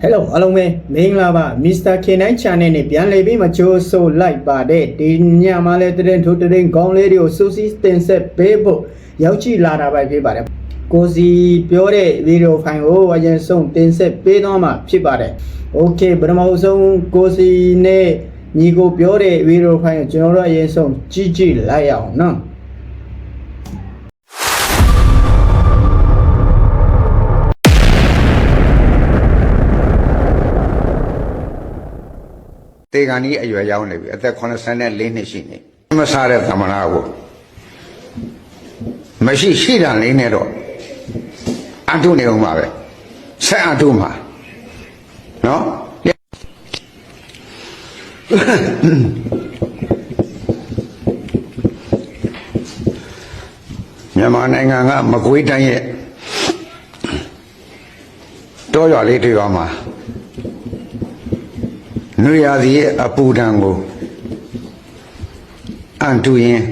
Hello အားလုံးပဲမင်္ဂလာပါ Mr. K9 Channel နဲ့ပြန်လည်ပြီးမချိုးဆိုလိုက်ပါတဲ့ဒီညမှာလဲတဲ့ထိုးတဲ့ခေါင်းလေးတွေကိုစူးစီးတင်ဆက်ပေးဖို့ရောက်ကြည့်လာတာပဲဖြစ်ပါတယ်ကိုစီပြောတဲ့ဗီဒီယိုဖိုင်ကိုအရင်ဆုံးတင်ဆက်ပေးသွားမှာဖြစ်ပါတယ် Okay ပထမဆုံးကိုစီနဲ့ညီကိုပြောတဲ့ဗီဒီယိုဖိုင်ကိုကျွန်တော်တို့အရင်ဆုံးကြည့်လိုက်အောင်နော်တေဂန်ကြီးအရွယ်ရောက်နေပြီအသက်84နှစ်ရှိနေမစားတဲ့သမဏကိုမရှိတာလေးနဲ့တော့အထုနေအောင်ပါပဲဆက်အထုမှာနော်မြန်မာနိုင်ငံကမကွေးတိုင်းရဲ့တောရွာလေးတွေမှာနွေရာသီရဲ့အပူဒဏ်ကိုအန်တူရင်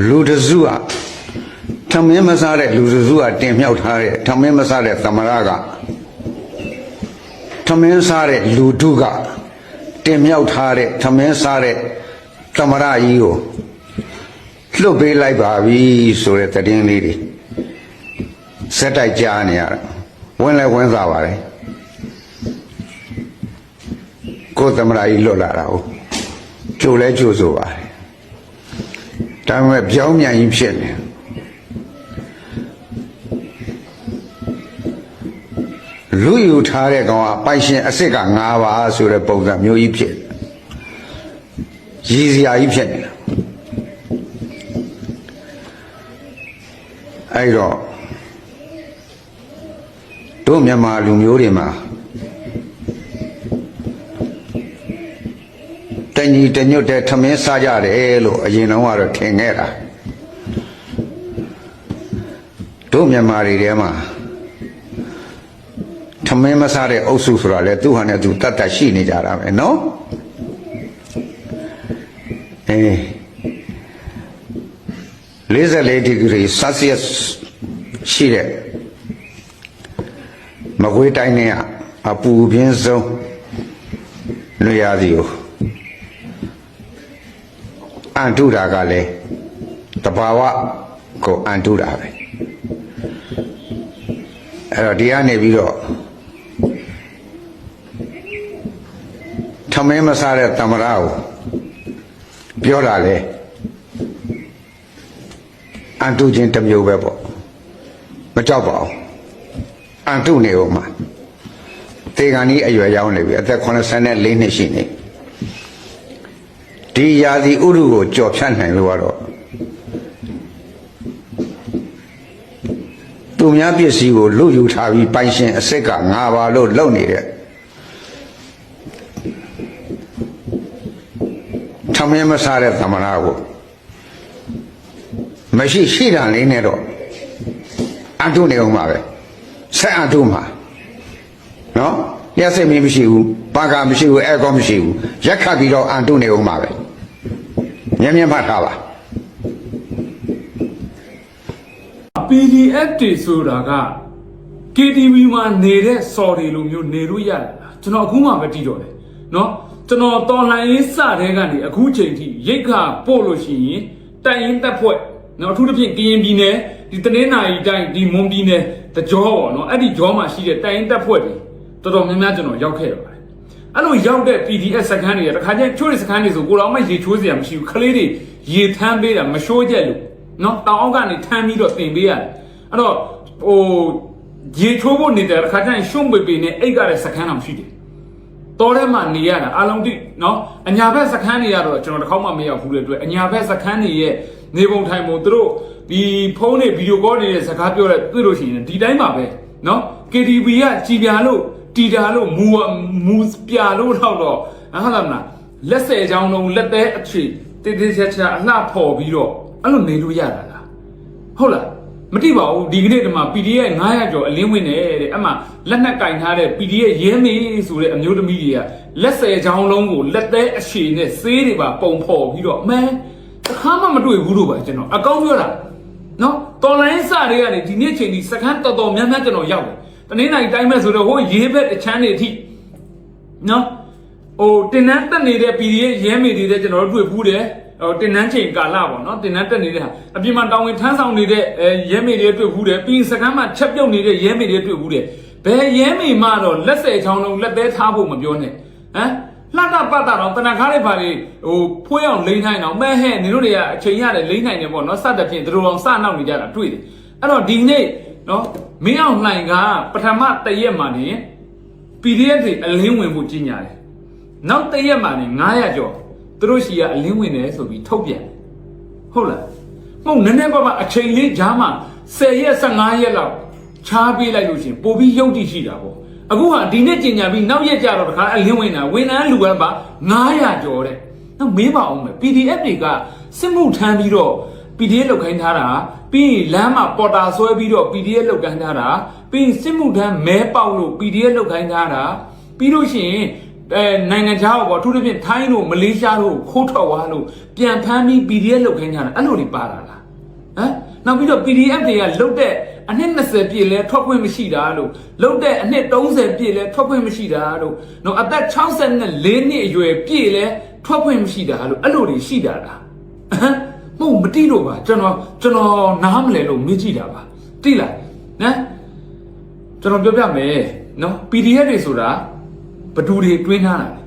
လူတစုကထမင်းမစားတဲ့လူတစုကတင်မြှောက်ထားတဲ့ထမင်းမစားတဲ့သမရကထမင်းစားတဲ့လူတုကတင်မြှောက်ထားတဲ့ထမင်းစားတဲ့သမရကြီးကိုလွတ်ပေးလိုက်ပါပြီဆိုတဲ့သတင်းလေးတွေစက်တိုက်ကြားနေရတာဝင်လဲဝင်စားပါလေကိုယ်သမရာကြီးလွတ်လာတာဟုတ်ကြိုလဲကြိုဆိုပါတယ်ဒါပေမဲ့ပြောင်းမြန်ကြီးဖြစ်နေလူယူထားတဲ့ကောင်ကပိုင်ရှင်အစ်စ်က9ပါးဆိုတဲ့ပုံစံမျိုးကြီးဖြစ်ရည်စရာကြီးဖြစ်နေတာအဲ့တော့တို့မြန်မာလူမျိုးတွေမှာတညီတညွတ်တဲ့ထမင်းစားကြတယ်လို့အရင်တော့ကတော့ထင်ခဲ့တာတို့မြန်မာတွေထဲမှာထမင်းမစားတဲ့အုပ်စုဆိုတာလေသူ့ဟာနဲ့သူတတ်တတ်ရှိနေကြတာပဲနော်44ဒီဂရီဆယ်ဆီယပ်ရှိတဲ့မကွေးတိုင်းနဲ့အပူပြင်းဆုံးနွေရာသီကိုအန်တုတာကလည်းတဘာဝကိုအန်တုတာပဲအဲ့တော့ဒီကနေပြီးတော့ထမင်းမစားတဲ့သမရကိုပြောတာလေအန်တုခြင်းတစ်မျိုးပဲပေါ့မကြောက်ပါဘူးအန်တုနေဦးမှာတေဂန်ကြီးအရွယ်ရောက်နေပြီအသက်84နှစ်ရှိနေဒီရာသီဥတုကိုကြော်ဖြတ်နိုင်လို့ကတော့သူများပစ္စည်းကိုလူယူထားပြီးပိုင်ရှင်အစ်စ်က9ပါးလို့လုပ်နေတဲ့ထမင်းမစားတဲ့သမဏကိုမရှိတာလေးနဲ့တော့အန်တုနေဦးမှာပဲဆက်အထုမှာနော်လျှက်စိတ်မင်းမရှိဘူးဘာကမရှိဘူးအဲကောမရှိဘူးရက်ခတ်ပြီးတော့အန်တုနေဦးမှာပဲမြင်မှတ်ထားပါ PDF တွေဆိုတာက KTV မှာနေတဲ့ sorry လိုမျိုးနေလို့ရတယ်ကျွန်တော်အခုမှပဲတည်တော့တယ်နော်ကျွန်တော်တော်လှန်ရေးစတဲ့ကနေအခုချိန်ထိရိတ်ခါပို့လို့ရှိရင်တိုင်ရင်တက်ဖွဲ့နော်အထူးသဖြင့်ကရင်ပြည်နယ်ဒီတနင်္သာရီတိုင်းဒီမွန်ပြည်နယ်တကြောပေါ့နော်အဲ့ဒီကြောမှာရှိတဲ့တိုင်ရင်တက်ဖွဲ့တွေတော်တော်များများကျွန်တော်ရောက်ခဲ့ရပါတယ်အဲ့လိုရောက်တဲ့ PDF စခန်းတွေကတခါကျချိုးတဲ့စခန်းတွေဆိုကိုတော်မှရေချိုးစရာမရှိဘူးခလေးတွေရေထမ်းပေးတာမရှိုးကြက်လို့နော်တောင်အောက်ကနေထမ်းပြီးတော့တင်ပေးရတယ်အဲ့တော့ဟိုရေချိုးဖို့နေတဲ့တခါကျရင်ရှုံးပေပေနဲ့အိတ်ကတဲ့စခန်းတော်ရှိတယ်တော်ထဲမှာနေရတာအလုံးတိနော်အညာဘက်စခန်းတွေကတော့ကျွန်တော်တစ်ခေါက်မှမရောက်ဘူးတဲ့အတွက်အညာဘက်စခန်းတွေရဲ့နေပုံထိုင်ပုံသူတို့ဒီဖုန်းတွေဗီဒီယိုကောတွေနဲ့စကားပြောတဲ့တွေ့လို့ရှိရင်ဒီတိုင်းပါပဲနော် KTV ကကြည်ပြာလို့တီတာလို့မူပြလို့တော့ဟုတ်လားမလားလက်ဆယ်ချောင်းလုံးလက်သေးအချေတေးသေးချာချာအလှဖော်ပြီးတော့အဲ့လိုနေလို့ရတာလားဟုတ်လားမတိပါဘူးဒီကနေ့ဒီမှာ PDF 900ကျော်အလင်းဝင်တယ်တဲ့အမှလက်နက်ကင်ထားတဲ့ PDF ရဲမေးဆိုတဲ့အမျိုးသမီးတွေကလက်ဆယ်ချောင်းလုံးကိုလက်သေးအချေနဲ့ဆေးတွေပါပုံဖော်ပြီးတော့အမဲတခါမှမတွေ့ဘူးလို့ပါကျွန်တော်အကောင်းပြောတာ နော်တော်လိုင်းစတွေကနေဒီနေ့ချိန်ဒီစကန်တော်တော်များများကျွန်တော်ရောက်တယ်တနေ့နိုင်တိုင်းမဲ့ဆိုတော့ဟိုရေးဘက်တချမ်းတွေအထိနော်ဟိုတင်နန်းတက်နေတဲ့ PDF ရဲမေတွေတဲ့ကျွန်တော်တို့တွေ့ဘူးတယ်ဟိုတင်နန်းချိန်ကာလပေါ့နော်တင်နန်းတက်နေတဲ့ဟာအပြင်မှာတောင်းဝင်ထမ်းဆောင်နေတဲ့ရဲမေတွေတွေ့ဘူးတယ်ပြီးစကန်မှာချက်ပြုတ်နေတဲ့ရဲမေတွေတွေ့ဘူးတယ်ဘယ်ရဲမေမှတော့လက်ဆယ်ချောင်းလုံးလက်သေးထားဖို့မပြောနဲ့ဟမ်လှတာပတ်တာတော့တနခါးလေးပါလေဟိုဖွေးအောင်လိမ့်နိုင်အောင်မဲဟဲ့နေတို့တွေကအချိန်ရတယ်လိမ့်နိုင်တယ်ပေါ့နော်စတဲ့ဖြင့်တို့အောင်စနောက်နေကြတာတွေ့တယ်အဲ့တော့ဒီနေ့နော်မင်းအောင်လှိုင်ကပထမတရက်မှာနေ PDF တွေအလင်းဝင်ဖို့ကြီးညာတယ်နောက်တရက်မှာနေ900ကျော်သူတို့ရှိကအလင်းဝင်တယ်ဆိုပြီးထုတ်ပြန်ဟုတ်လားမဟုတ်နည်းနည်းပါးအချိန်လေးဂျားမှာ10ရက်15ရက်လောက်ချားပေးလိုက်လို့ရှင်ပို့ပြီးရုပ်တည်ရှိတာပေါ့အခုဟာဒီနေ့ကျင်ညာပြီးနောက်ရက်ကြတော့တခါအလင်းဝင်တာဝန်ထမ်းလူကပါ900ကျော်တဲ့နောက်မေးပါအောင်မယ် PDF တွေကစစ်မှုထမ်းပြီးတော့ PDF လောက်ခိုင်းထားတာပြီးလမ်းမှာပေါ်တာဆွဲပြီးတော့ PDF လောက်ခိုင်းထားတာပြီးစစ်မှုထမ်းမဲပေါက်လို့ PDF လောက်ခိုင်းထားတာပြီးလို့ရှိရင်နိုင်ငံခြားပေါ့အထူးသဖြင့်ထိုင်းတို့မလေးရှားတို့ခိုးထွက်သွားလို့ပြန်ဖမ်းပြီး PDF လောက်ခိုင်းထားတာအဲ့လိုတွေပါတာလားဟမ်နောက်ပြီးတော့ PDF တွေကလုတ်တဲ့အနှစ်20ပြည့်လဲထွက်ခွင့်မရှိတာလို့လုတ်တဲ့အနှစ်30ပြည့်လဲထွက်ခွင့်မရှိတာလို့နော်အသက်64နှစ်အရွယ်ပြည့်လဲထွက်ခွင့်မရှိတာလို့အဲ့လိုတွေရှိတာလားဟမ်မဟုတ်မတိလို့ပါကျွန်တော်နားမလဲလို့မေးကြည့်တာပါတိလားနော်ကျွန်တော်ပြောပြမယ်နော် PDF တွေဆိုတာဘသူတွေတွင်းထားတာလဲ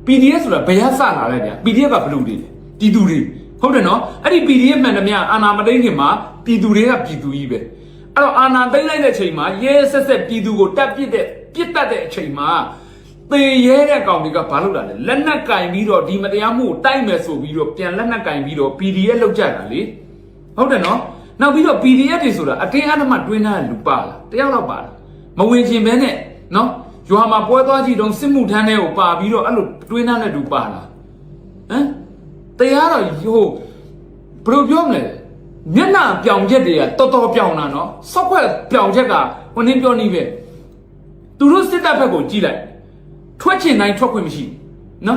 PDF ဆိုတာဘယ်ရစလာလဲဗျာ PDF ကဘလူတွေလဲပြည်သူတွေဟုတ်တယ်နော်အဲ့ဒီ PDF မှန်တယ်များအာနာမသိခင်မှာပြည်သူတွေကပြည်သူကြီးပဲအဲ့တော့အာနာသိမ့်လိုက်တဲ့အချိန်မှာရဲဆက်ပြည်သူကိုတက်ပြစ်တတ်တဲ့အချိန်မှာသေရဲတဲ့ကောင်တွေကဘာလုပ်တာလဲလက်နက်ကင်ပြီးတော့ဒီမတရားမှုကိုတိုက်မယ်ဆိုပြီးတော့ပြန်လက်နက်ကင်ပြီးတော့ PDF လောက်ကြတာလေဟုတ်တယ်နော်နောက်ပြီးတော့ PDF တွေဆိုတာအတင်းအဓမ္မတွင်းထားတဲ့လူပါလားတယောက်တော့ပါလားမဝင်ခြင်းပဲနဲ့နော်ရွာမှာပွဲသွားကြည့်တော့စစ်မှုထမ်းတဲ့ကိုပါပြီးတော့အဲ့လိုတွင်းထားတဲ့လူပါလားဟမ်တရားတော့ဟိုဘယ်လိုပြောမလဲမျက်နှာပြောင်ချက်တွေကတော်တော်ပြောင်တာနော်စောက်ခွက်ပြောင်ချက်ကဟိုနင်းပြောနေပဲသူတို့စစ်တပ်ဘက်ကိုကြည့်လိုက်ထွက်ချင်တိုင်းထွက်ခွင့်မရှိနော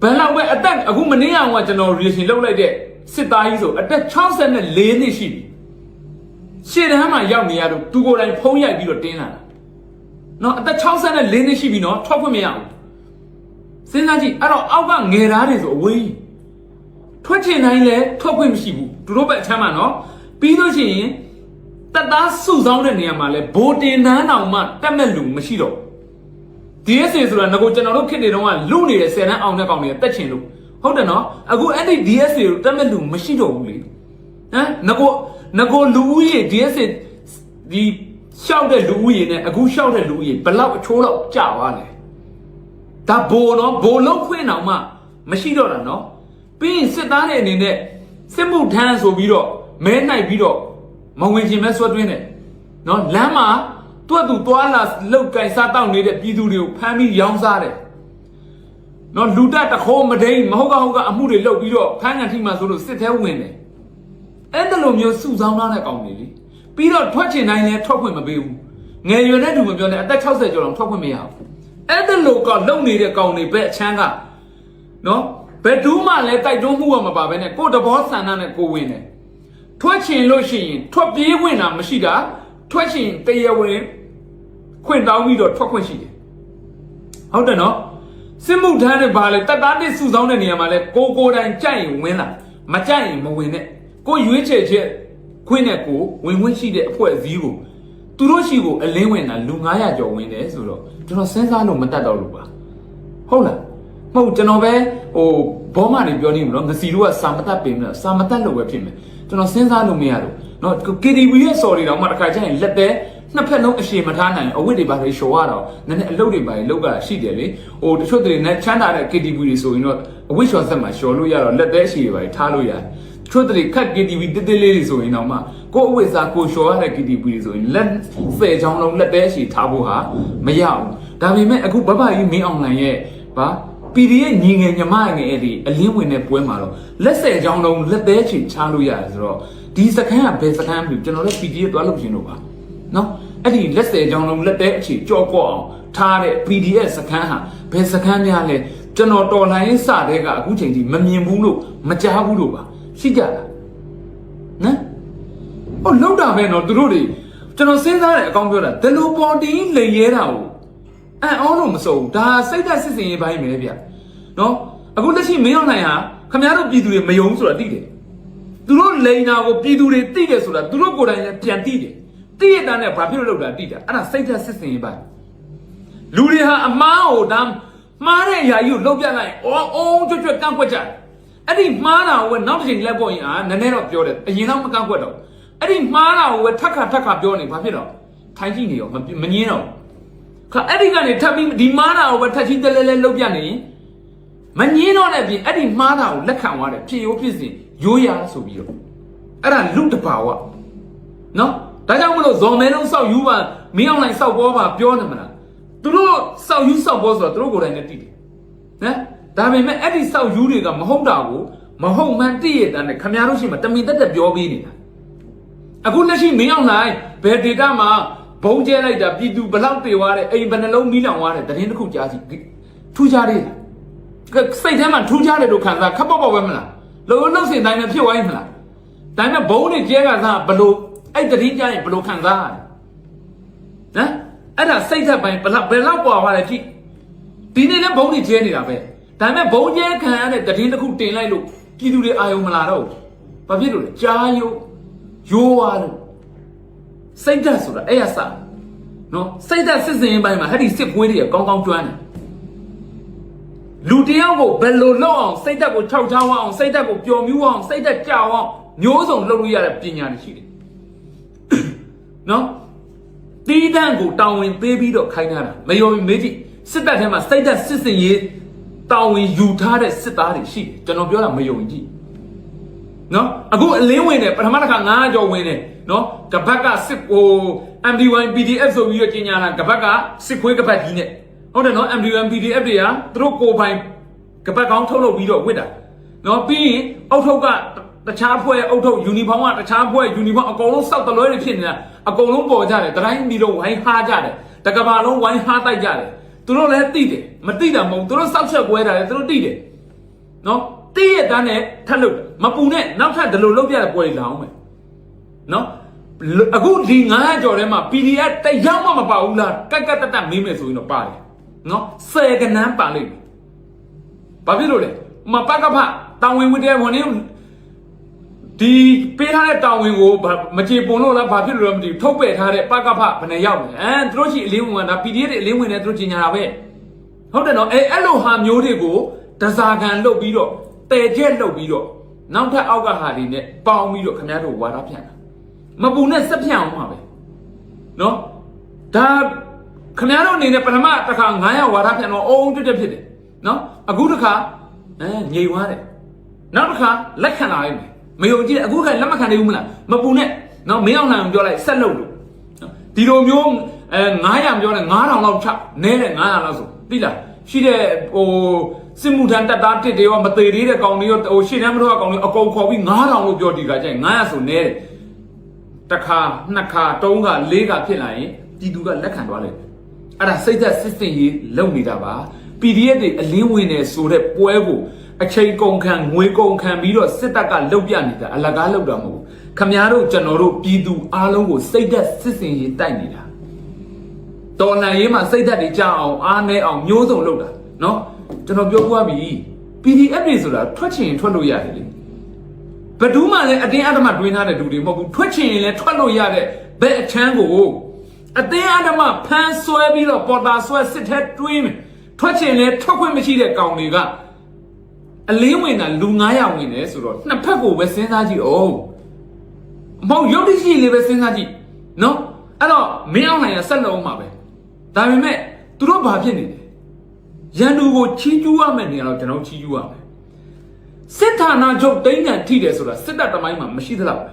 ်ဘယ်လောက်ပဲအသက်အခုမနေ့အောင်ကကျွန်တော် reaction လုပ်လိုက်တဲ့စစ်သားကြီးဆိုအသက်64နှစ်ရှိပြီရှေ့တန်းမှာရောက်နေရတော့သူကိုယ်တိုင်ဖုံးရိုက်ပြီးတော့တင်းလာတာနော်အသက်64နှစ်ရှိပြီနော်ထွက်ခွင့်မရဘူးစဉ်းစားကြည့်အဲ့တော့အောက်ကငယ်သားတွေဆိုအဝေးထွက်ချင်တိုင်းလဲထွက်ခွင့်မရှိဘူးသူတို့ဘက်အချမ်းမှာနော်ပြီးလို့ရှိရင်တပ်သားစုဆောင်းတဲ့နေရာမှာလဲဗိုလ်တင်တန်းတောင်မှတက်မဲ့လူမရှိတော့ DSA ဆိုတာငကိုကျွန်တော်တို့ခေတ်တွေတုန်းကလူနေတဲ့10တန်းအောင်တဲ့ကောင်တွေတက်ချင်လို့ဟုတ်တယ်နော်အခုအဲ့ဒီ DSA ကိုတက်မဲ့လူမရှိတော့ဘူးလေဟမ်ငကိုလူဦးရေ DSA ဒီရှောက်တဲ့လူဦးရေနဲ့အခုရှောက်တဲ့လူဦးရေဘလောက်အချိုးတော့ကြာသွားလဲဒါဘိုလ်နော်ဘိုလ်လုံးခွင့်အောင်မှမရှိတော့တာနော်ပြီးရင်စစ်သားတွေအနေနဲ့စစ်မှုထမ်းဆိုပြီးတော့မဲနိုင်ပြီးတော့မဝင်ခြင်းမဲဆွဲတွင်းတယ်နော်လမ်းမှာသူ့အတူသွားလာလောက်ကင်စားတောက်နေတဲ့ပြည်သူတွေကိုဖမ်းပြီးရောင်းစားတယ်နော်လူတက်တခိုးမဒိန်မဟုတ်ကအမှုတွေလုပ်ပြီးတော့ဖမ်းကန်ထိမှဆိုလို့စစ်သေးဝင်တယ်အဲ့ဒါလိုမျိုးစုဆောင်းထားတဲ့ကောင်တွေလေပြီးတော့ထွက်ချင်တိုင်းလည်းထွက်ခွင့်မပေးဘူးငယ်ရွယ်တဲ့သူမပြောနဲ့အသက်60ကျော်တော့ထွက်ခွင့်မရဘူးအဲ့ဒါလိုကလုံနေတဲ့ကောင်တွေပဲအချမ်းကနော်ဘယ်သူမှလည်းတိုက်တွန်းမှုကမပါဘဲနဲ့ကိုယ်တဘောဆန္ဒနဲ့ကိုဝင်တယ်ထွက်ချင်လို့ရှိရင်ထွက်ပြေးဝင်တာမရှိတာထွက်ချင်တရားဝင်ခွင့်တောင်းပြီးတော့ထွက်ခွင့်ရှိတယ်ဟုတ်တယ်နော်စစ်မှုထမ်းတွေပါလေတပ်သားတစ်စုဆောင်းတဲ့နေရာမှာလဲကိုတိုင်ကြိုက်ရင်ဝင်လာမကြိုက်ရင်မဝင်နဲ့ကိုရွေးချယ်ချက်ခွင့်နဲ့ကိုဝင်ရှိတဲ့အဖွဲ့အစည်းကိုသူတို့ရှိကိုအလင်းဝင်တာလူ900ကျော်ဝင်တယ်ဆိုတော့ကျွန်တော်စဉ်းစားလို့မတတ်တော့လို့ပါဟုတ်လားမဟုတ်ကျွန်တော်ပဲဟိုဘောမတွေပြောနေမလို့ငစီတို့ကစာမတတ်ပင်မလားစာမတတ်လို့ပဲဖြစ်မယ်ကျွန်တော်စဉ်းစားလို့မရလို့เนาะ KTV ရဲ့ sorry တော့မှတစ်ခါကျရင်လက်သေးနှစ်ဖက်လုံးအရှိမထားနိုင်အဝတ်တွေပါလေရှော်ရတော့နည်းနည်းအလုပ်တွေပါလေလောက်ကရှိတယ်လေဟိုတချို့တွေနဲ့ချမ်းသာတဲ့ KTV တွေဆိုရင်တော့အဝတ်ရှော်ဆက်မှာရှော်လို့ရတော့လက်သေးအရှိတွေပါထားလို့ရတယ်တချို့တွေခက် KTV တစ်တစ်လေးတွေဆိုရင်တော့မှကိုယ့်အဝတ်စားကိုရှော်ရတဲ့ KTV တွေဆိုရင်လက်ဖယ်ချောင်းလုံးလက်သေးအရှိထားဖို့ဟာမရဘူးဒါပေမဲ့အခုဘဘကြီးမင်းအောင်လှိုင်ရဲ့ဗာPDF ညီငယ်ညီမငယ်အဲ့ဒီအလင်းဝင်တဲ့ပွဲမှာတော့လက်ဆယ်ချောင်းလုံးလက်သေးချီချလို့ရတယ်ဆိုတော့ဒီစခန်းကဘယ်စခန်းပြီကျွန်တော်လည်း PDF သွားလို့ရှင်လို့ပါနော်အဲ့ဒီလက်ဆယ်ချောင်းလုံးလက်သေးအခြေကြော့ကော့အောင်ထားတဲ့ PDF စခန်းဟာဘယ်စခန်းများလဲကျွန်တော်တော်လှန်ရေးစတဲ့ကအခုချိန်ထိမမြင်ဘူးလို့မကြားဘူးလို့ပါရှိကြတာနော် ဟိုလောက်တာပဲနော်သူတို့တွေကျွန်တော်စဉ်းစားတဲ့အကောင်းပြောတာဒလိုပေါ်တင်လိန်ရဲတာကိုအောင်းလို့မစုံဘူးဒါစိတ်သက်စစ်စင်ရေးပိုင်းပဲဗျနော်အခုလက်ရှိမင်းအောင်နိုင်ဟာခင်ဗျားတို့ပြည်သူတွေမယုံဆိုတာသိတယ်သူတို့လိန်နာကိုပြည်သူတွေသိတယ်ဆိုတာသူတို့ကိုယ်တိုင်လည်းပြန်သိတယ်သိရတဲ့နဲ့ဘာဖြစ်လို့လောက်တာသိတာအဲ့ဒါစိတ်သက်စစ်စင်ရေးပိုင်းလူတွေဟာအမားကိုဒါမှားတဲ့အရာကြီးကိုလောက်ပြလိုက်အော်ကြွကန့်ကွက်ကြအဲ့ဒီမှားတာကိုနောက်တစ်ချိန်လက်ပေါ်ရင်နည်းနည်းတော့ပြောတယ်အရင်တော့မကန့်ကွက်တော့အဲ့ဒီမှားတာကိုထက်ခါပြောနေဘာဖြစ်တော့ထိုင်ကြည့်နေရောမငင်းတော့ခါအဲ့ဒီကနေထပ်ပြီးဒီမှားတာကိုပဲထက်ချင်းတလဲလောက်ပြနေရင်မငင်းတော့တဲ့ပြင်အဲ့ဒီမှားတာကိုလက်ခံသွားတယ်ဖြစ်ရိုးဖြစ်စဉ်ရိုးရာဆိုပြီးတော့အဲ့ဒါလူတဘာဝနော်ဒါကြောင့်မလို့ဇော်မဲလုံးစောက်ယူပါမင်းအောင်လိုက်စောက်ပေါ်ပါပြောနေမလားသူတို့စောက်ယူစောက်ပေါ်ဆိုတော့သူတို့ကိုယ်တိုင်နဲ့တည်တယ်နော်ဒါပေမဲ့အဲ့ဒီစောက်ယူတွေကမဟုတ်တာကိုမဟုတ်မှန်တည်ရတဲ့နဲ့ခမရတို့ရှိမှတမင်တက်ပြောပေးနေတာအခုလက်ရှိမင်းအောင်လိုက်ဘယ်ဒေတာမှာဘုံကျဲလိုက်တာပြည်သူဘလောက်တေသွားတယ်အိမ်ဘယ်နှလုံးမီးလောင်သွားတယ်တရင်တစ်ခုကြားစီထူးခြားတယ်စိတ်ထဲမှာထူးခြားတယ်လို့ခံစားခပ်ပေါက်ပဲမလားလုံးစင်တိုင်းနဲ့ဖြစ်သွားရင်မလားဒါပေမဲ့ဘုံတွေကျဲကစားဘလို့အဲ့တရင်ကြားရင်ဘလို့ခံစားရတယ်နော်အဲ့ဒါစိတ်သက်ပိုင်းဘယ်လောက်ပွာသွားလဲကြည့်ဒီနေ့လည်းဘုံတွေကျဲနေတာပဲဒါပေမဲ့ဘုံကျဲခံရတဲ့တရင်တစ်ခုတင်လိုက်လို့ပြည်သူတွေအာယုံမလာတော့ဘာဖြစ်လို့လဲကြားယိုးဝါလို့စိတ်ဓာတ်ဆိုတာအဲ့ရစနော်စိတ်ဓာတ်စစ်စင်ပိုင်းမှာအဲ့ဒီစစ်ပွဲတွေကကောင်းကျွမ်းတယ်လူတယောက်ကိုဘယ်လိုလုပ်အောင်စိတ်ဓာတ်ကိုခြောက်ချောင်းအောင်စိတ်ဓာတ်ကိုပျော်မြူးအောင်စိတ်ဓာတ်ကြောက်အောင်မျိုးစုံလုပ်လို့ရတဲ့ပညာတွေရှိတယ်နော်တီးတန်းကိုတောင်းဝင်ပေးပြီးတော့ခိုင်းထားတာမယုံမေးကြည့်စစ်တပ်ထဲမှာစိတ်ဓာတ်စစ်စင်ရေးတောင်းဝင်ယူထားတဲ့စစ်သားတွေရှိတယ်ကျွန်တော်ပြောတာမယုံကြည့်နော်အခုအလင်းဝင်တယ်ပထမတစ်ခါ900ကျော်ဝင်တယ်နော်ကပတ်ကစစ်MD1 PDF ဆိုပြီးတော့ကျင်ညာတာကပတ်ကစစ်ခွေးကပတ်ကြီးနဲ့ဟုတ်တယ်နော် MD1 PDF တွေကသူတို့ကိုပိုင်ကပတ်ကောင်းထုတ်လုပ်ပြီးတော့ဝစ်တာနော်ပြီးရင်အောက်ထုတ်ကတခြားဖွဲ့အောက်ထုတ်ယူနီဖောင်းကတခြားဖွဲ့ယူနီဖောင်းအကုန်လုံးစောက်တလွဲတွေဖြစ်နေတာအကုန်လုံးပေါ်ကြတယ်တိုင်းပြည်လုံးဝိုင်းဟားကြတယ်တကဘာလုံးဝိုင်းဟားတိုက်ကြတယ်သူတို့လည်းသိတယ်မသိတာမဟုတ်သူတို့စောက်ချက်ကွဲတာလေသူတို့သိတယ်နော်တည့်ရတဲ့နဲ့ထပ်လို့မပူနဲ့နောက်ထပ်ဒီလိုလုပ်ပြတဲ့ပွဲတွေလာအောင်မယ်နော်အခုဒီ900ကျော်ထဲမှာ PDF တယောက်မှမပါဘူးလားကတ်တတ်မေးမယ်ဆိုရင်တော့ပါတယ်နော်10ကနန်းပါလိမ့်မယ်ဘာဖြစ်လို့လဲမပတ်ကဖတောင်ဝင်ဝတ်တဲ့ဝန်နေဒီပေးထားတဲ့တောင်ဝင်ကိုမကြေပွန်လို့လားဘာဖြစ်လို့လဲမသိဘူးထုတ်ပယ်ထားတဲ့ပကဖဘယ်နဲ့ရောက်လဲသူတို့ရှိအလင်းဝင်တာ PDF တွေအလင်းဝင်တယ်သူတို့ကျင်ညာတာပဲဟုတ်တယ်နော်အဲ့လိုဟာမျိုးတွေကိုတစားကန်လုပ်ပြီးတော့တဲကျက်လုပ်ပြီးတော့နောက်ထပ်အောက်ကဟာတွေနဲ့ပေါင်းပြီးတော့ခင်ဗျားတို့ဝါဒဖြန့်တာမပူနဲ့စက်ဖြန့်အောင်ပါပဲနော်ဒါခင်ဗျားတို့အနေနဲ့ပထမတစ်ခါ900ဝါဒဖြန့်တော့အုံတက်ဖြစ်တယ်နော်အခုတစ်ခါငြိမ်သွားတယ်နောက်တစ်ခါလက်ခံလာရင်မယုံကြည်အခုခါလက်မခံနိုင်ဘူးမလားမပူနဲ့နော်မင်းအောင်နိုင်ပြောလိုက်ဆက်လုပ်လို့ဒီလိုမျိုး900ပြောတယ်9000လောက်ချနဲတယ်900လောက်ဆိုသိလားရှိတဲ့စစ်မှုထမ်းတပ်သားတစ်တွေရောမသေးသေးတဲ့ကောင်တွေရောရှေ့တန်းမတော်ကောင်တွေအကုန်ခေါ်ပြီး9000လို့ပြောဒီကကြိုက်900ဆိုနဲတယ်တစ်ခါနှစ်ခါသုံးခါလေးခါဖြစ်လာရင်ပြည်သူကလက်ခံသွားလိုက်အဲ့ဒါစိတ်သက်စစ်စင်ရေးလုပ်နေတာပါ PDF တွေအလင်းဝင်နေဆိုတဲ့ပွဲကိုအချိန်ကုန်ခံငွေကုန်ခံပြီးတော့စစ်တပ်ကလုတ်ပြနေတာအလကားလုတ်တာမဟုတ်ဘူးခမများတို့ကျွန်တော်တို့ပြည်သူအားလုံးကိုစိတ်သက်စစ်စင်ရေးတိုက်နေတာတော်လှန်ရေးမှာစိတ်သက်တွေကြအောင်အားနေအောင်မျိုးစုံလုတ်တာနော်ကျွန်တော်ပြောပြပြီ PDF တွေဆိုတာထွက်ချင်ထွက်လို့ရတယ်လေဘယ်သူမှလည်းအတင်းအဓမ္မတွင်းထားတဲ့လူတွေမဟုတ်ဘူးထွက်ချင်ရင်လည်းထွက်လို့ရတဲ့ဘယ်အချမ်းကိုအတင်းအဓမ္မဖမ်းဆွဲပြီးတော့ပေါ်တာဆွဲစစ်ထဲတွင်းထွက်ချင်လည်းထွက်ခွင့်မရှိတဲ့ကောင်တွေကအလင်းဝင်တာလူ900ဝင်တယ်ဆိုတော့နှစ်ဖက်ကိုပဲစဉ်းစားကြည့်အောင်မဟုတ်ရုပ်တရှိလေးပဲစဉ်းစားကြည့်နော်အဲ့တော့မင်းအောင်နိုင်ရဆက်လုံးမှာပဲဒါပေမဲ့သူတို့ဘာဖြစ်နေလဲရန်သူကိုချီးကျူးရမယ့်နေရာတော့ကျွန်တော်ချီးကျူးရမယ်စစ်ဌာနချုပ်တိမ့်ကန်ထိတယ်ဆိုတာစစ်တပ်တမိုင်းမှာမရှိသလောက်ပဲ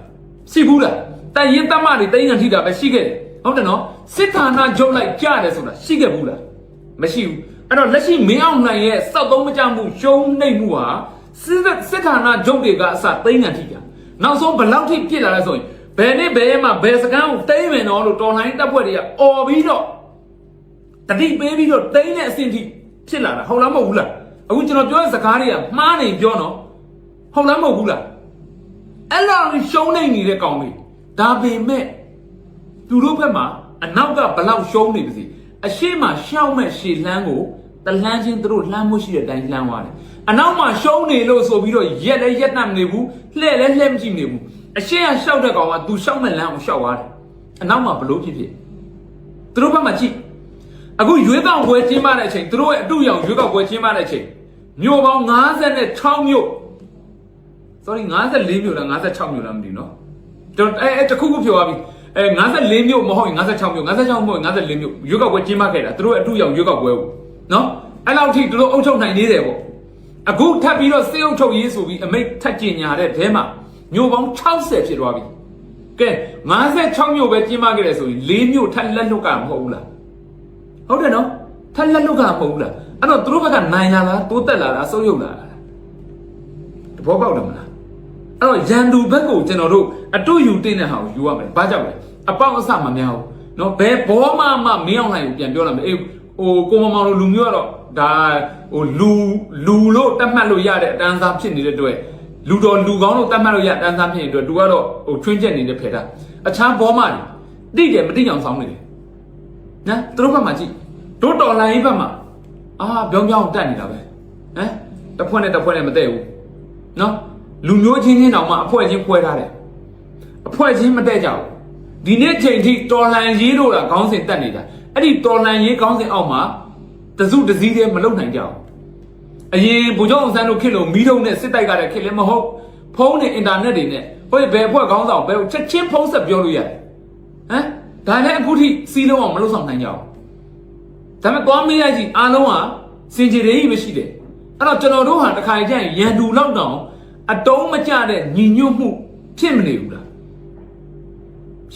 ရှိဘူးလားတန်ရင်တမတွေတိမ့်ကန်ထိတာပဲရှိခဲ့တယ်ဟုတ်တယ်နော်စစ်ဌာနချုပ်လိုက်ကြားတယ်ဆိုတာရှိခဲ့ဘူးလားမရှိဘူးအဲ့တော့လက်ရှိမင်းအောင်နိုင်ရဲ့စောက်သုံးမကြမှုရှုံးနှိပ်မှုဟာစစ်ဌာနချုပ်တွေကအစတိမ့်ကန်ထိတာနောက်ဆုံးဘယ်လောက်ထိပြစ်လာလဲဆိုရင်ဘယ်နေ့ဘယ်ရက်မှာဘယ်စကန်းကိုတိမ့်မယ်နော်လို့တော်လိုင်းတပ်ဖွဲ့တွေကအော်ပြီးတော့တတိပေးပြီးတော့တိမ့်တဲ့အဆင့်ထိဖြစ်လာတာဟုတ်လားမဟုတ်ဘူးလားအခုကျွန်တော်ပြောတဲ့စကားတွေကမှားနေပြောနော်ဟုတ်လားမဟုတ်ဘူးလားအဲ့လောက်ရှုံးနေနေတဲ့ကောင်တွေ ဒါပေမဲ့သူတို့ဘက်မှာအနောက်ကဘလောက်ရှုံးနေပါစေအရှိမရှောက်မဲ့ရှေလှမ်းကိုတလှမ်းချင်းသူတို့လှမ်းမှုရှိတဲ့အတိုင်းလှမ်းသွားတယ်အနောက်မှာရှုံးနေလို့ဆိုပြီးတော့ရက်လည်းရက်နှံ့မနေဘူးလှဲ့လည်းလှဲ့မကြည့်နေဘူးအရှိကရှောက်တဲ့ကောင်ကသူရှောက်မဲ့လမ်းကိုရှောက်သွားတယ်အနောက်မှာဘလို့ဖြစ်သူတို့ဘက်မှာကြည့်အခုရွေးကောက်ပွဲကျင်းပတဲ့အချိန်သူတို့ရဲ့အတူရောင်ရွေးကောက်ပွဲကျင်းပတဲ့အချိန်မြို့ပေါင်း56မြို့ sorry 54မြို့လား56မြို့လားမသိဘူးเนาะကျွန်တော်တခုခုပြောသွားပြီ54မြို့မဟုတ်ရင်56မြို့56မဟုတ်54မြို့ရွေးကောက်ပွဲကျင်းပခဲ့တာသူတို့အတူရောင်ရွေးကောက်ပွဲကိုเนาะအဲ့လောက်ထိသူတို့အုပ်ချုပ်နိုင်သေးတယ်ပေါ့အခုထပ်ပြီးတော့စေအုပ်ချုပ်ရေးဆိုပြီးအမိတ်ထပ်ကျင်ညာတဲ့ဘဲမှာမြို့ပေါင်း60ဖြစ်သွားပြီကဲ56မြို့ပဲကျင်းပခဲ့တယ်ဆိုရင်4မြို့ထပ်လက်လွတ်ကမဟုတ်ဘူးလားဟုတ်တယ်နော်ထပ်လက်လွတ်ကမဟုတ်ဘူးလားအဲ့တော့သူတို့ဘက်ကနိုင်လာလားတိုးတက်လာလားဆုပ်ယုပ်လာလားတဘောပေါက်တယ်မလားအဲ့တော့ရန်သူဘက်ကိုကျွန်တော်တို့အတူယူတင်တဲ့ဟာကိုယူရမယ်ဘာကြောင့်လဲအပေါက်အဆမများဘူးနော်ဘယ်ဘောမှမင်းအောင်နိုင်ကိုပြန်ပြောလာမယ်အေးဟိုကိုမမောင်လိုလူမျိုးကတော့ဒါဟိုလူလို့တတ်မှတ်လို့ရတဲ့အတန်းစားဖြစ်နေတဲ့အတွက်လူတော်လူကောင်းလို့တတ်မှတ်လို့ရအတန်းစားဖြစ်နေတဲ့အတွက်သူကတော့ဟိုချွင်းချက်နေတဲ့ဖယ်တာအခြားဘောမှတိတယ်မတိအောင်ဆောင်းနေတယ်နော်သူတို့ဘက်မှာကြည့်တို့တော်လိုင်းဘက်မှာပြောင်းတက်နေတာပဲဟမ်တစ်ဖွဲ့နဲ့တစ်ဖွဲ့နဲ့မတည့်ဘူးနော်လူမျိုးချင်းတောင်မှအဖွဲ့ချင်းဖွဲထားတယ်အဖွဲ့ချင်းမတည့်ကြဘူးဒီနေ့ချိန်ထိတော်လိုင်းရေးတို့ကခေါင်းစဉ်တက်နေတာအဲ့ဒီတော်လိုင်းရေးခေါင်းစဉ်အောက်မှာတစုတစည်းတည်းမလုံနိုင်ကြဘူးအရင်ဗိုလ်ချုပ်အောင်ဆန်းတို့ခေတ်လို့မီးတုံးနဲ့စစ်တိုက်ကတဲ့ခေတ်လည်းမဟုတ်ဖုန်းနဲ့အင်တာနက်တွေနဲ့ဟိုဘယ်အဖွဲ့ခေါင်းဆောင်ဘယ်ချက်ချင်းဖုန်းဆက်ပြောလို့ရတယ်ဟမ်ဒါလည်းအခုထိစီးလုံးအောင်မလုံဆောင်နိုင်ကြဘူးဒါပေမဲ့သွားမေးရကြည့်အားလုံးဟာစင်ကြယ်ရေးပဲရှိတယ်အဲ့တော့ကျွန်တော်တို့ဟာတစ်ခါကြရင်ရန်သူလောက်တောင်အတုံးမကျတဲ့ညီညွတ်မှုဖြစ်မနေဘူးလာ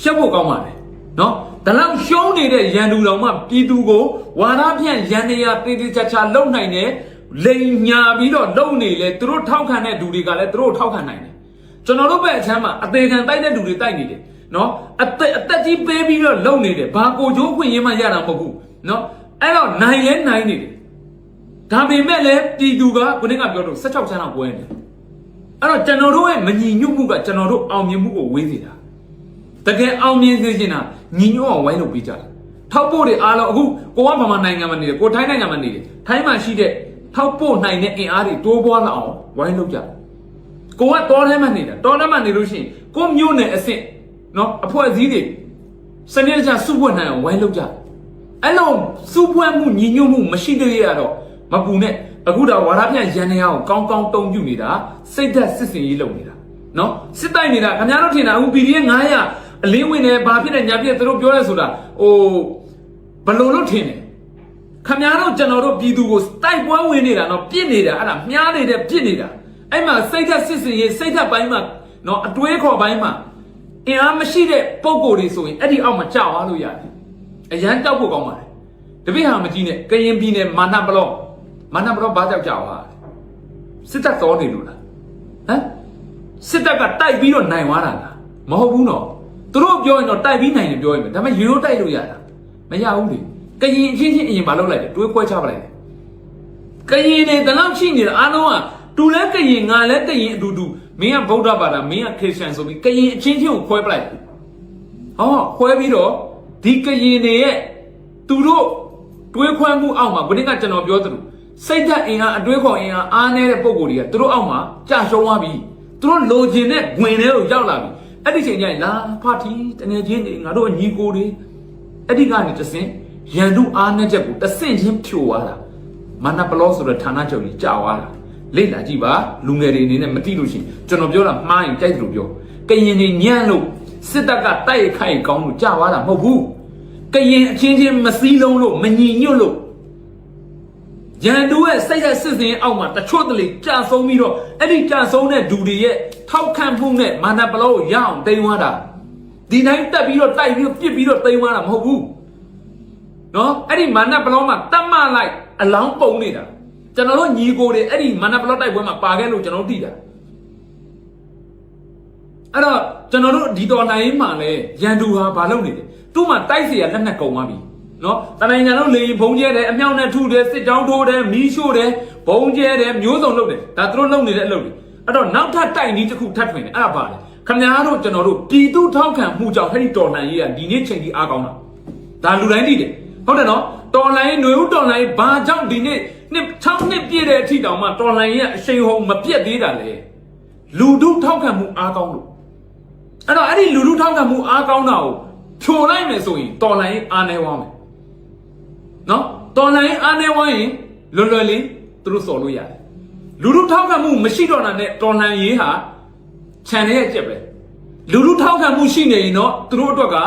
းရှက်ဖို့ကောင်းပါလေနော်ဒါလောက်ရှုံးနေတဲ့ရန်သူတော်မှပြည်သူကိုဝါဒဖြန့်ရန်နေရတေးသေးချာချာလုံနိုင်တယ်လိန်ညာပြီးတော့လုံနေလေသူတို့ထောက်ခံတဲ့လူတွေကလည်းသူတို့ထောက်ခံနိုင်တယ်ကျွန်တော်တို့ဘက်အချမ်းမှာအသေးခံတိုက်တဲ့လူတွေတိုက်နေတယ်နော်အသက်ကြီးပေးပြီးတော့လုံနေတယ်ဘာကိုကျိုးခွင့်ရင်းမှရတာမဟုတ်ဘူးနော်အဲ့တော့နိုင်လဲနိုင်နေတယ်ဒါပေမဲ့လည်းပြည်သူကခုနကပြောတော့16ချမ်းလောက်ပွဲနေအဲ့တော့ကျွန်တော်တို့ရဲ့မညီညွတ်မှုကကျွန်တော်တို့အောင်မြင်မှုကိုဝေးစေတာတကယ်အောင်မြင်စေချင်တာညီညွတ်အောင်ဝိုင်းလုပ်ပေးကြတယ်ထောက်ပို့တွေအားလုံးအခုကိုကဗမာနိုင်ငံမှာနေတယ်ကိုထိုင်းနိုင်ငံမှာနေတယ်ထိုင်းမှာရှိတဲ့ထောက်ပို့နိုင်တဲ့အင်အားတွေတိုးပွားလာအောင်ဝိုင်းလုပ်ကြတယ်ကိုကတောထဲမှာနေတာတောထဲမှာနေလို့ရှိရင်ကိုမျိုးနယ်အစ်စ်နော်အဖွဲ့အစည်းတွေစနစ်တကျစုဖွဲ့နိုင်အောင်ဝိုင်းလုပ်ကြတယ်အဲ့လိုစုဖွဲ့မှုညီညွတ်မှုမရှိသေးရတော့မပူနဲ့အခုတော့ဝါရပြရန်နေအောင်ကောင်းကောင်းတုံးပြနေတာစိတ်သက်စစ်စင်ရေးလုပ်နေတာနော်စစ်တိုက်နေတာခင်ဗျားတို့ထင်တာအခု PDF 900အလင်းဝင်နေဘာဖြစ်နေညာဖြစ်သူတို့ပြောရဲဆိုတာဟိုဘလို့လို့ထင်တယ်ခင်ဗျားတို့ကျွန်တော်တို့ပြည်သူကိုတိုက်ပွဲဝင်နေတာနော်ပြစ်နေတာအဲ့ဒါမြားနေတဲ့ပြစ်နေတာအဲ့မှာစိတ်သက်စစ်စင်ရေးစိတ်သက်ပိုင်းမှာနော်အတွေးခေါ်ပိုင်းမှာအင်အားမရှိတဲ့ပုံကိုယ်တွေဆိုရင်အဲ့ဒီအောက်မှာကြာသွားလို့ရတယ်အရန်တောက်ဖို့ကောင်းပါတယ်တပည့်ဟာမကြီးနဲ့ကရင်ပြည်နယ်မာနပလောဘာကြောက်ကြသွားစစ်တပ်တော်နေလို့လားဟမ်စစ်တပ်ကတိုက်ပြီးတော့နိုင်သွားတာလားမဟုတ်ဘူးနော်သူတို့ပြောရင်တော့တိုက်ပြီးနိုင်တယ်ပြောရင်ဒါပေမဲ့ရေလို့တိုက်လို့ရတာမရဘူးလေကရင်အချင်းချင်းအရင်မလုပ်လိုက်တယ်တွေးခွဲချပလိုက်တယ်ကရင်တွေတလောက်ရှိနေတာအားလုံးကတူလဲကရင်ငါလဲကရင်အတူတူမင်းကဗုဒ္ဓဘာသာမင်းကခရစ်ယာန်ဆိုပြီးကရင်အချင်းချင်းကိုခွဲပလိုက်ဟောခွဲပြီးတော့ဒီကရင်တွေရဲ့သူတို့တွေးခွဲမှုအောက်မှာဘယ်နည်းကကျွန်တော်ပြောသလိုစိတ်ဓာတ်အင်အားအတွေးခေါ်အင်အားအားနေတဲ့ပုံကိုယ်တွေကသူတို့အောက်မှာကြာရှုံးသွားပြီသူတို့လိုချင်တဲ့ဂွင်တွေကိုရောက်လာပြီအဲ့ဒီချိန်ကျရင်လာဖာတီတငယ်ချင်းတွေငါတို့အညီကိုတွေအဲ့ဒီကနေတဆင့်ရန်သူအားနဲ့ချက်ကိုတဆင့်ချင်းဖြိုသွားတာမာနပလောဆိုတဲ့ဌာနချုပ်ကြီးကြာသွားတာလေ့လာကြည့်ပါလူငယ်တွေအနေနဲ့မသိလို့ရှိရင်ကျွန်တော်ပြောတာမှားရင်တိုက်တယ်လို့ပြောကရင်တွေညံ့လို့စစ်တပ်ကတိုက်ခိုက်ကောင်းလို့ကြာသွားတာမဟုတ်ဘူးကရင်အချင်းချင်းမစည်းလုံးလို့မညီညွတ်လို့ရန်သူရဲ့စိတ်သက်စစ်စင်အောက်မှာတချို့တလေကြာဆုံးပြီးတော့အဲ့ဒီကြာဆုံးတဲ့ဒူတွေရဲ့ထောက်ခံမှုနဲ့မာနပလောကိုရအောင်တိမ်သွားတာဒီတိုင်းတက်ပြီးတော့တိုက်ပြီးတော့ပြစ်ပြီးတော့တိမ်သွားတာမဟုတ်ဘူးနော်အဲ့ဒီမာနပလောမှာတတ်မှလိုက်အလောင်းပုံနေတာကျွန်တော်တို့ညီကိုတွေအဲ့ဒီမာနပလောတိုက်ပွဲမှာပါခဲ့လို့ကျွန်တော်တို့သိတာအဲ့တော့ကျွန်တော်တို့ဒီတော်နိုင်မှာလဲရန်သူဟာဘာလုပ်နေလဲသူ့မှာတိုက်เสียလက်နက်ကုန်သွားပြီနော်တနိုင်ငံလုံးလေရင်ဘုံကျဲတယ်အမြောက်နဲ့ထုတယ်စစ်ကြောင်းထိုးတယ်မီးရှို့တယ်ဘုံကျဲတယ်မျိုးစုံလုပ်တယ်ဒါသူတို့လုပ်နေတဲ့အလုပ်တွေအဲ့တော့နောက်ထပ်တိုက်နည်းတစ်ခုထပ်ထွင်တယ်အဲ့ဒါပါလေခ ခမားတို့ကျွန်တော်တို့ပြည်သူထောက်ခံမှုကြောင့်ဟဲ့ဒီတော်လှန်ရေးကဒီနေ့ချိန်ကြီးအားကောင်းတာဒါလူတိုင်းသိတယ်ဟုတ်တယ်နော်တော်လှန်ရေးຫນွေဦးတော်လှန်ရေးဘာကြောင့်ဒီနေ့6နှစ်ပြည့်တဲ့အထိတောင်မှတော်လှန်ရေးအရှိန်ဟုန်မပြတ်သေးတာလေလူထုထောက်ခံမှုအားကောင်းလို့အဲ့တော့အဲ့ဒီလူထုထောက်ခံမှုအားကောင်းတာကိုဖြိုလိုက်မယ်ဆိုရင်တော်လှန်ရေးအားနေဝမ်းမယ်နော်တော်လှန်ရေးအားနေဝမ်းရင်လွယ်လွယ်လေးသူတို့စော်လို့ရတယ်လူထုထောက်ခံမှုမရှိတော့တာနဲ့တော်လှန်ရေးဟာခြံရဲ့အကျက်ပဲလူထုထောက်ခံမှုရှိနေရင်တော့သူတို့အတွက်က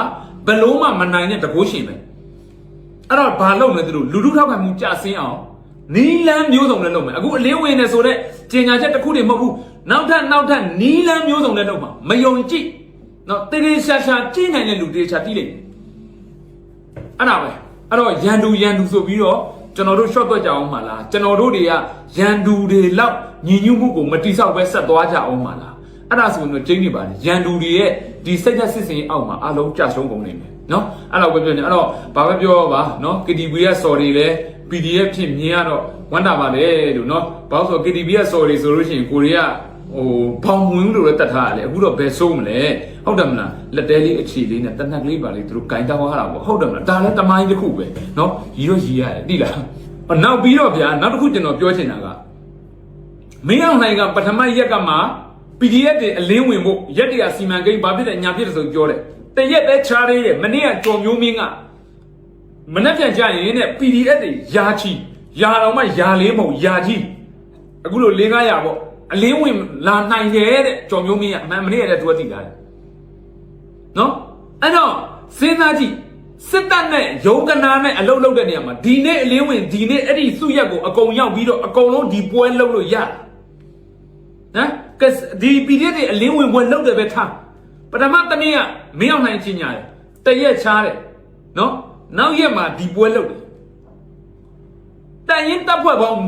ဘလုံးမှမနိုင်တဲ့တကိုးရှင်ပဲအဲ့တော့ဘာလုပ်မလဲသူတို့လူထုထောက်ခံမှုကြဆင်းအောင်နီလန်းမျိုးစုံနဲ့လုပ်မယ်အခုအလင်းဝင်နေဆိုတဲ့ကြေညာချက်တစ်ခုတည်းမဟုတ်ဘူးနောက်ထပ်နီလန်းမျိုးစုံနဲ့လုပ်မှာမယုံကြည်နော်တေးသေးရှာရှာကြည့်နိုင်တဲ့လူတေးချာတိလိုက်အဲ့ဒါပဲအဲ့တော့ရန်သူဆိုပြီးတော့ကျွန်တော်တို့ short တွက်ကြအောင်မှာလားကျွန်တော်တို့တွေကရန်သူတွေလောက်ညီညွတ်မှုကိုမတိဆောက်ပဲဆက်သွားကြအောင်မှာလားအဲ့ဒါဆိုရင်တော့ကျင်းနေပါလေရန်သူတွေရဲ့ဒီစိတ်သက်စစ်စင်အောက်မှာအလုံးကြဆုံးကုန်နေမယ်နော်အဲ့တော့ပဲပြောနေအဲ့တော့ဘာပဲပြောပါနော် KTV ရဲ့ sorry ပဲ PDF ဖြစ်မြင်ရတော့ဝမ်းတာပါလေလို့နော်ဘာလို့ဆို KTV ရဲ့ sorry ဆိုလို့ရှိရင်ကိုရီးယားဘောင်ဝင်လို့လည်းတတ်ထားရတယ်အခုတော့ဘယ်ဆုံးမလဲဟုတ်တယ်မလားလက်တဲလေးအခြေလေးနဲ့တနက်ကလေးပါလေးသူတို့ဂိုင်းတောင်းရတာပေါ့ဟုတ်တယ်မလားဒါလည်းတမိုင်းတစ်ခုပဲနော်ရီတော့ရီရတယ်တိလားနောက်ပြီးတော့ဗျာနောက်တစ်ခုကျွန်တော်ပြောချင်တာကမင်းအောင်နိုင်ကပထမရက်ကမှ PDF တွေအလင်းဝင်ဖို့ရက်တရာစီမံကိန်းဘာဖြစ်တယ်ညာဖြစ်တယ်ဆိုပြောတယ်တရက်ပဲချားသေးရဲ့မနေ့ကကြော်မျိုးမင်းကမနေ့ပြန်ကြရင်တဲ့ PDF တွေယာချီယာတော်မှယာလေးမဟုတ်ယာကြီးအခုလို၄-၅ရာပေါ့အလင်းဝင်လာနိုင်တယ်တဲ့ကြော်မျိုးမင်းကမနေ့ကတည်းကသူကသိတာတဲ့နော်အဲ့တော့စဉ်းစားကြည့်စစ်တပ်နဲ့ရုံးကနာနဲ့အလုပ်လုပ်တဲ့နေရာမှာဒီနေ့အလင်းဝင်ဒီနေ့အဲ့ဒီစုရက်ကိုအကုန်ရောက်ပြီးတော့အကုန်လုံးဒီပွဲလုပ်လို့ရနော်ကဒီ PDF တွေအလင်းဝင်ပွဲလုပ်တယ်ပဲထားပထမတနေ့ကမင်းအောင်နိုင်ချင်းညာတယ်တရက်ချားတယ်နော်နောက်ရက်မှာဒီပွဲလုပ်တယ်တန်ရင်တပ်ဖွဲ့ပေါင်း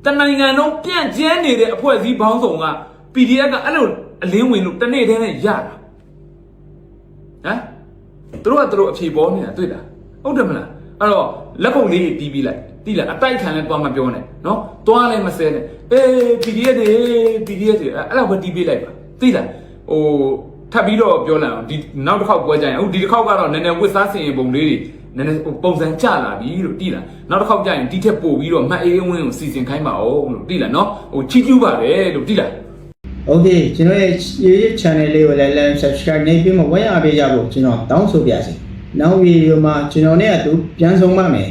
တနိုင်ငံလုံးပြန့်ကျဲနေတဲ့အဖွဲ့အစည်းပေါင်းစုံက PDF ကအဲ့လိုအလင်းဝင်လို့တနေ့တည်းနဲ့ရတာဟမ်သူတို့အဖြေပေါ်နေတာတွေ့လားဟုတ်တယ်မလားအဲ့တော့လက်ပုံလေးတီးပြီးလိုက်တိလားအတိုက်ခံလဲသွားမပြောနဲ့နော်သွားလဲမဆဲနဲ့PDF တွေအဲ့လောက်ပဲတီးပေးလိုက်ပါသိလားထပ်ပြီးတော့ပြောလိုက်အောင်ဒီနောက်တစ်ခေါက်ပွဲကြရင်အခုဒီတစ်ခေါက်ကတော့နည်းနည်းဝစ်စားစင်ပုံလေးတွေနည်းနည်းပုံစံကျလာပြီလို့တိလားနောက်တစ်ခေါက်ကြရင်ဒီထက်ပို့ပြီးတော့မှတ်အေးဝင်းကိုစီစဉ်ခိုင်းပါအောင်လို့တိလားနော်ချီးကျူးပါတယ်လို့တိလား Okay ကျွန်တော်ရဲ့ YouTube channel လေးကိုလည်း like subscribe နေပြီးမှဝင်အားပေးကြဖို့ကျွန်တော်တောင်းဆိုပါရစေနောက်ဗီဒီယိုမှာကျွန်တော်နဲ့အတူပြန်ဆုံပါမယ်